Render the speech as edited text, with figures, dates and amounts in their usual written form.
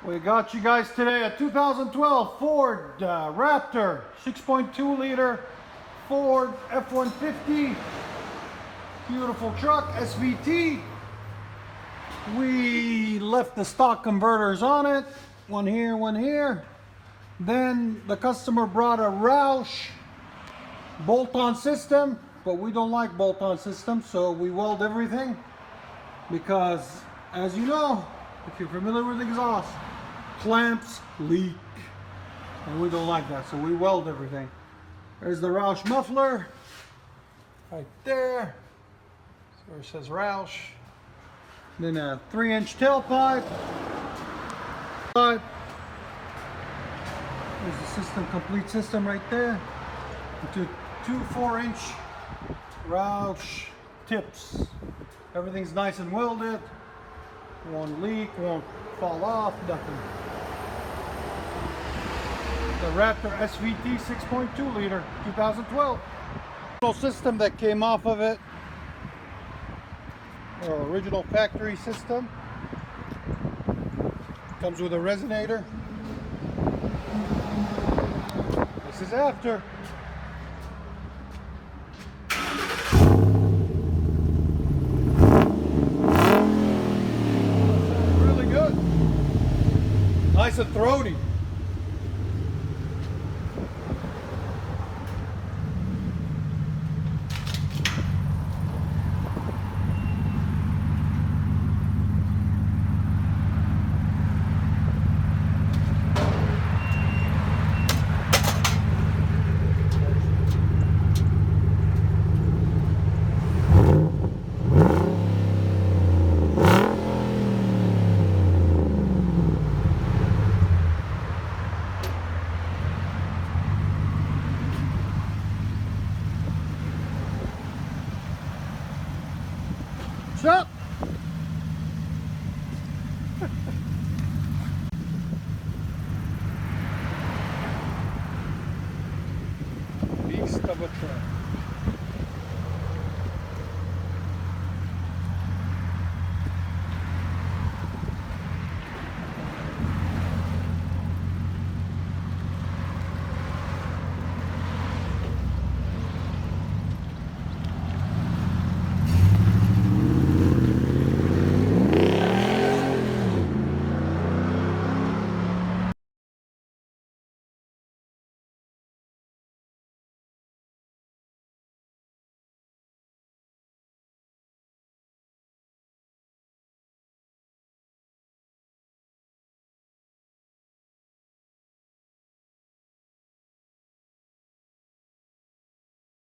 We got you guys today a 2012 Ford Raptor 6.2 liter Ford F-150. Beautiful truck, SVT. We left the stock converters on it. One here, one here. Then the customer brought a Roush bolt-on system, but we don't like bolt-on systems, so we weld everything because, as you know, if you're familiar with exhaust, clamps leak, and we don't like that, so we weld everything. There's the Roush muffler right there, where it says Roush. Then a 3-inch tailpipe. There's the system, complete system right there. Two 4-inch Roush tips. Everything's nice and welded. Won't leak, won't fall off, nothing. The Raptor SVT 6.2 liter 2012. The system that came off of it, our original factory system, comes with a resonator. This is after. Really good. Nice and throaty. Stop!